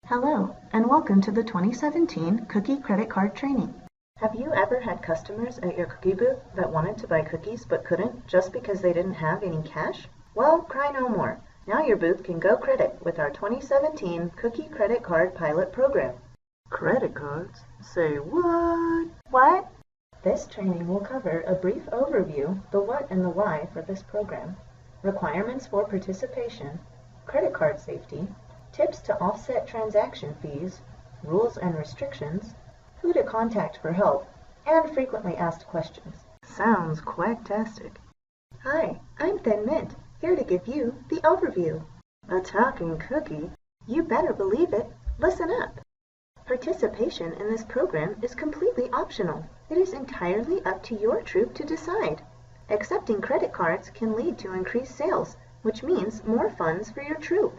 Hello, and welcome to the 2017 Cookie Credit Card Training. Have you ever had customers at your cookie booth that wanted to buy cookies but couldn't just because they didn't have any cash? Well, cry no more. Now your booth can go credit with our 2017 Cookie Credit Card Pilot Program. Credit cards? Say what? What? This training will cover a brief overview, the what and the why for this program, requirements for participation, credit card safety, tips to offset transaction fees, rules and restrictions, who to contact for help, and frequently asked questions. Sounds quacktastic. Hi, I'm Thin Mint, here to give you the overview. A talking cookie? You better believe it. Listen up. Participation in this program is completely optional. It is entirely up to your troop to decide. Accepting credit cards can lead to increased sales, which means more funds for your troop.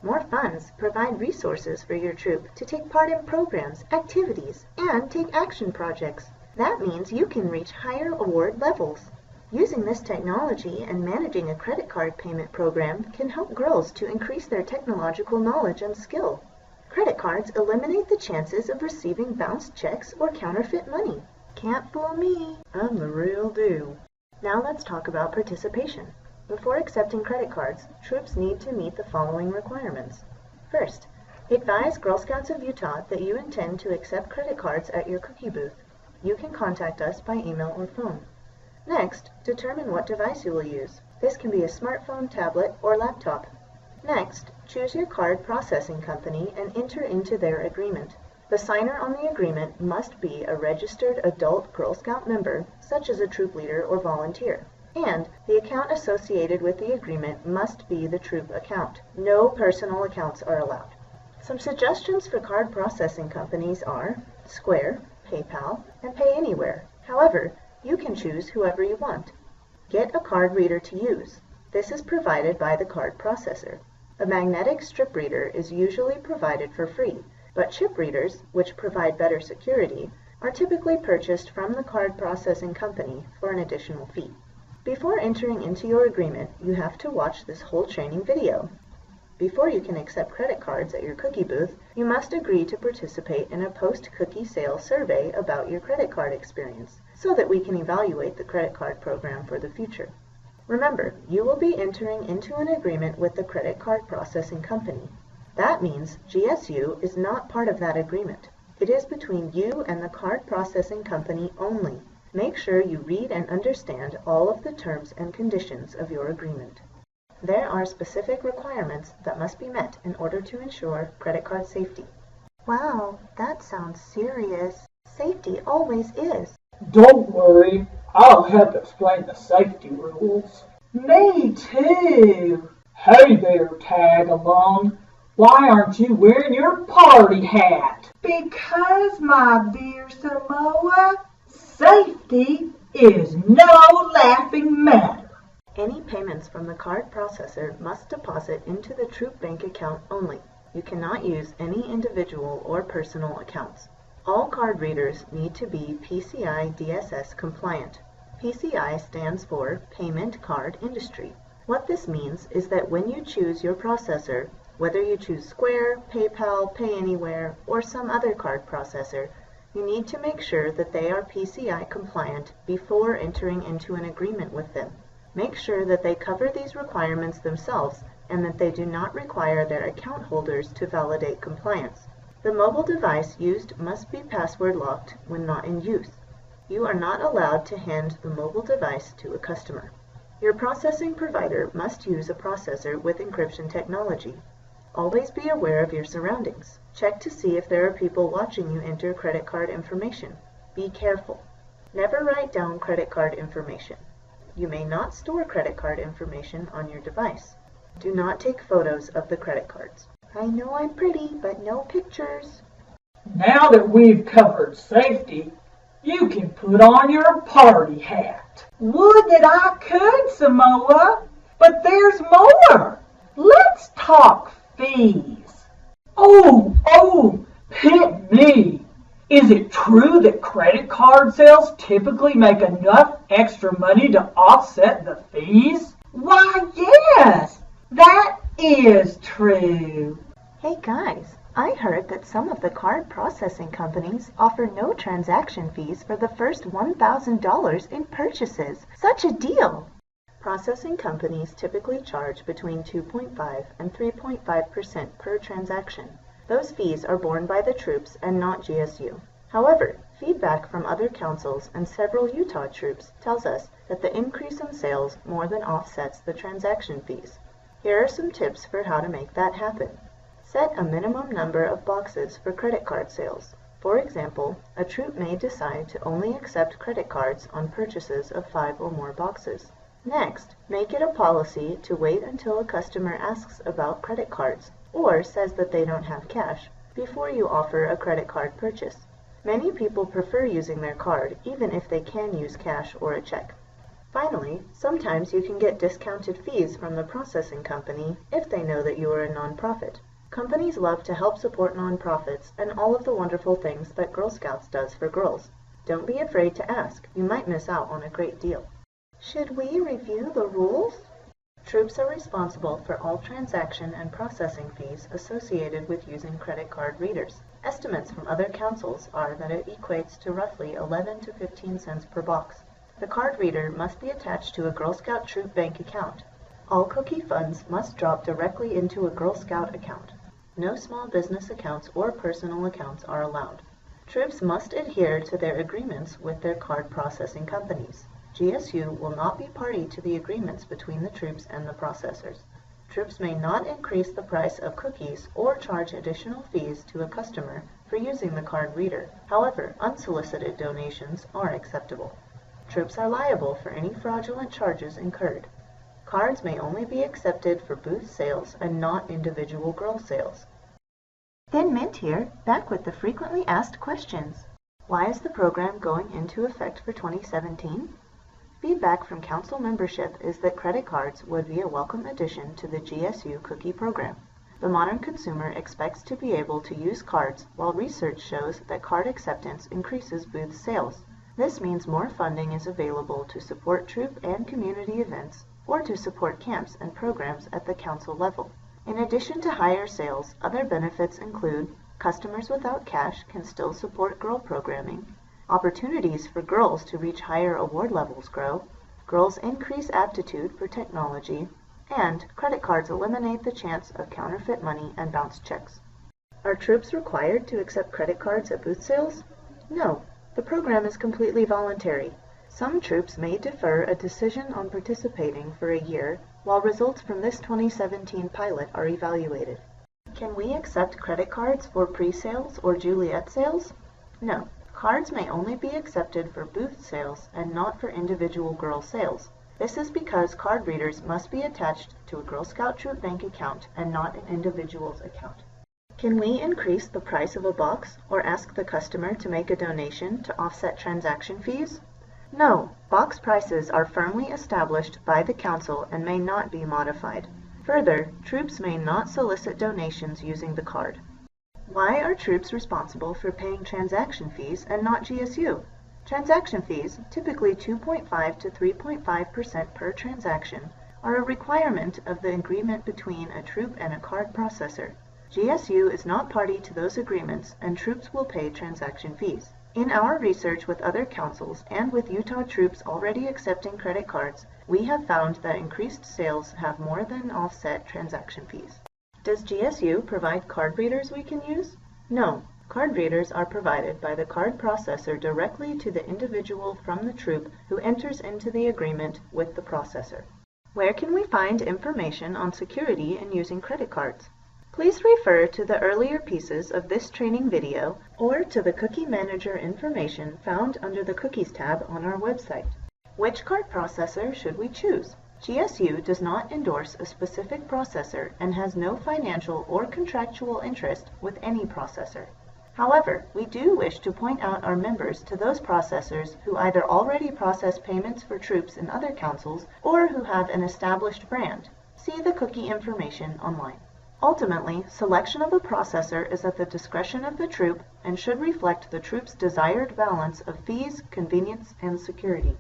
More funds provide resources for your troop to take part in programs, activities, and take action projects. That means you can reach higher award levels. Using this technology and managing a credit card payment program can help girls to increase their technological knowledge and skill. Credit cards eliminate the chances of receiving bounced checks or counterfeit money. Can't fool me. I'm the real deal. Now let's talk about participation. Before accepting credit cards, troops need to meet the following requirements. First, advise Girl Scouts of Utah that you intend to accept credit cards at your cookie booth. You can contact us by email or phone. Next, determine what device you will use. This can be a smartphone, tablet, or laptop. Next, choose your card processing company and enter into their agreement. The signer on the agreement must be a registered adult Girl Scout member, such as a troop leader or volunteer. And the account associated with the agreement must be the troop account. No personal accounts are allowed. Some suggestions for card processing companies are Square, PayPal, and Pay Anywhere. However, you can choose whoever you want. Get a card reader to use. This is provided by the card processor. A magnetic strip reader is usually provided for free, but chip readers, which provide better security, are typically purchased from the card processing company for an additional fee. Before entering into your agreement, you have to watch this whole training video. Before you can accept credit cards at your cookie booth, you must agree to participate in a post-cookie sale survey about your credit card experience, so that we can evaluate the credit card program for the future. Remember, you will be entering into an agreement with the credit card processing company. That means GSU is not part of that agreement. It is between you and the card processing company only. Make sure you read and understand all of the terms and conditions of your agreement. There are specific requirements that must be met in order to ensure credit card safety. Wow, that sounds serious. Safety always is. Don't worry, I'll help explain the safety rules. Me too. Hey there, Tag Along. Why aren't you wearing your party hat? Because, my dear Samoa, safety is no laughing matter. Any payments from the card processor must deposit into the troop bank account only. You cannot use any individual or personal accounts. All card readers need to be PCI DSS compliant. PCI stands for Payment Card Industry. What this means is that when you choose your processor, whether you choose Square, PayPal, Pay Anywhere, or some other card processor, you need to make sure that they are PCI compliant before entering into an agreement with them. Make sure that they cover these requirements themselves and that they do not require their account holders to validate compliance. The mobile device used must be password locked when not in use. You are not allowed to hand the mobile device to a customer. Your processing provider must use a processor with encryption technology. Always be aware of your surroundings. Check to see if there are people watching you enter credit card information. Be careful. Never write down credit card information. You may not store credit card information on your device. Do not take photos of the credit cards. I know I'm pretty, but no pictures. Now that we've covered safety, you can put on your party hat. Would that I could, Samoa, but there's more. Let's talk fees. Oh, hit me. Is it true that credit card sales typically make enough extra money to offset the fees? Why, yes, that is true. Hey guys, I heard that some of the card processing companies offer no transaction fees for the first $1,000 in purchases. Such a deal! Processing companies typically charge between 2.5 and 3.5% per transaction. Those fees are borne by the troops and not GSU. However, feedback from other councils and several Utah troops tells us that the increase in sales more than offsets the transaction fees. Here are some tips for how to make that happen. Set a minimum number of boxes for credit card sales. For example, a troop may decide to only accept credit cards on purchases of 5 or more boxes. Next, make it a policy to wait until a customer asks about credit cards or says that they don't have cash before you offer a credit card purchase. Many people prefer using their card even if they can use cash or a check. Finally, sometimes you can get discounted fees from the processing company if they know that you are a nonprofit. Companies love to help support nonprofits and all of the wonderful things that Girl Scouts does for girls. Don't be afraid to ask. You might miss out on a great deal. Should we review the rules? Troops are responsible for all transaction and processing fees associated with using credit card readers. Estimates from other councils are that it equates to roughly 11 to 15 cents per box. The card reader must be attached to a Girl Scout troop bank account. All cookie funds must drop directly into a Girl Scout account. No small business accounts or personal accounts are allowed. Troops must adhere to their agreements with their card processing companies. GSU will not be party to the agreements between the troops and the processors. Troops may not increase the price of cookies or charge additional fees to a customer for using the card reader. However, unsolicited donations are acceptable. Troops are liable for any fraudulent charges incurred. Cards may only be accepted for booth sales and not individual girl sales. Thin Mint here, back with the frequently asked questions. Why is the program going into effect for 2017? Feedback from council membership is that credit cards would be a welcome addition to the GSU cookie program. The modern consumer expects to be able to use cards, while research shows that card acceptance increases booth sales. This means more funding is available to support troop and community events, or to support camps and programs at the council level. In addition to higher sales, other benefits include customers without cash can still support girl programming, opportunities for girls to reach higher award levels grow, girls increase aptitude for technology, and credit cards eliminate the chance of counterfeit money and bounced checks. Are troops required to accept credit cards at booth sales? No, the program is completely voluntary. Some troops may defer a decision on participating for a year while results from this 2017 pilot are evaluated. Can we accept credit cards for pre-sales or Juliet sales? No. Cards may only be accepted for booth sales and not for individual girl sales. This is because card readers must be attached to a Girl Scout troop bank account and not an individual's account. Can we increase the price of a box or ask the customer to make a donation to offset transaction fees? No, box prices are firmly established by the council and may not be modified. Further, troops may not solicit donations using the card. Why are troops responsible for paying transaction fees and not GSU? Transaction fees, typically 2.5 to 3.5% per transaction, are a requirement of the agreement between a troop and a card processor. GSU is not party to those agreements, and troops will pay transaction fees. In our research with other councils and with Utah troops already accepting credit cards, we have found that increased sales have more than offset transaction fees. Does GSU provide card readers we can use? No. Card readers are provided by the card processor directly to the individual from the troop who enters into the agreement with the processor. Where can we find information on security in using credit cards? Please refer to the earlier pieces of this training video or to the Cookie Manager information found under the Cookies tab on our website. Which card processor should we choose? GSU does not endorse a specific processor and has no financial or contractual interest with any processor. However, we do wish to point out our members to those processors who either already process payments for troops in other councils or who have an established brand. See the cookie information online. Ultimately, selection of a processor is at the discretion of the troop and should reflect the troop's desired balance of fees, convenience, and security.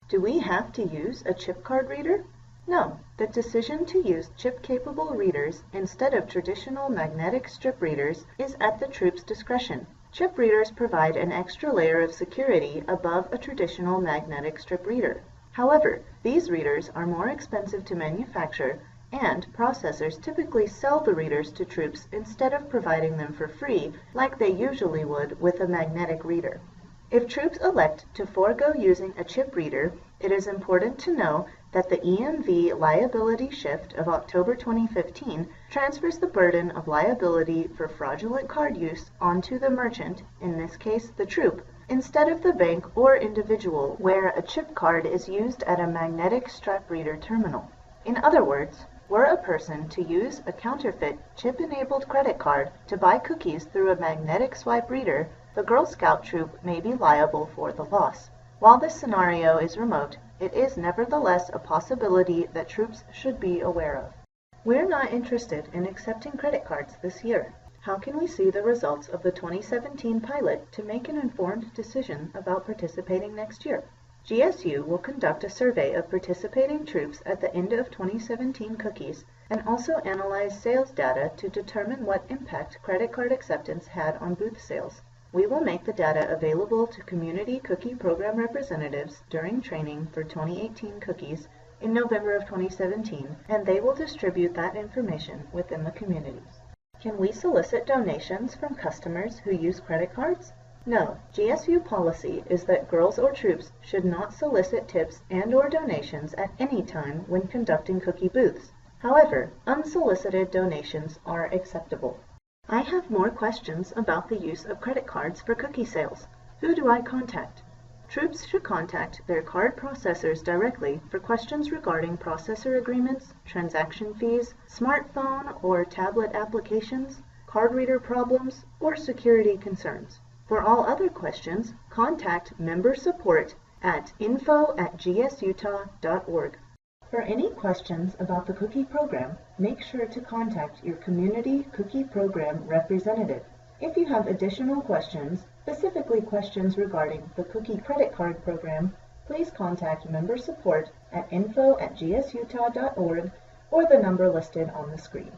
Do we have to use a chip card reader? No, the decision to use chip-capable readers instead of traditional magnetic strip readers is at the Troop's discretion. Chip readers provide an extra layer of security above a traditional magnetic strip reader. However, these readers are more expensive to manufacture, and processors typically sell the readers to Troops instead of providing them for free like they usually would with a magnetic reader. If Troops elect to forego using a chip reader, it is important to know that the EMV liability shift of October 2015 transfers the burden of liability for fraudulent card use onto the merchant, in this case the Troop, instead of the bank or individual where a chip card is used at a magnetic stripe reader terminal. In other words, were a person to use a counterfeit chip-enabled credit card to buy cookies through a magnetic swipe reader, the Girl Scout troop may be liable for the loss. While this scenario is remote, it is nevertheless a possibility that troops should be aware of. We're not interested in accepting credit cards this year. How can we see the results of the 2017 pilot to make an informed decision about participating next year? GSU will conduct a survey of participating troops at the end of 2017 cookies and also analyze sales data to determine what impact credit card acceptance had on booth sales. We will make the data available to community cookie program representatives during training for 2018 cookies in November of 2017, and they will distribute that information within the communities. Can we solicit donations from customers who use credit cards? No, GSU policy is that girls or troops should not solicit tips and/or donations at any time when conducting cookie booths. However, unsolicited donations are acceptable. I have more questions about the use of credit cards for cookie sales. Who do I contact? Troops should contact their card processors directly for questions regarding processor agreements, transaction fees, smartphone or tablet applications, card reader problems, or security concerns. For all other questions, contact member support at info@gsutah.org. For any questions about the cookie program, make sure to contact your community cookie program representative. If you have additional questions, specifically questions regarding the cookie credit card program, please contact member support at info@gsutah.org or the number listed on the screen.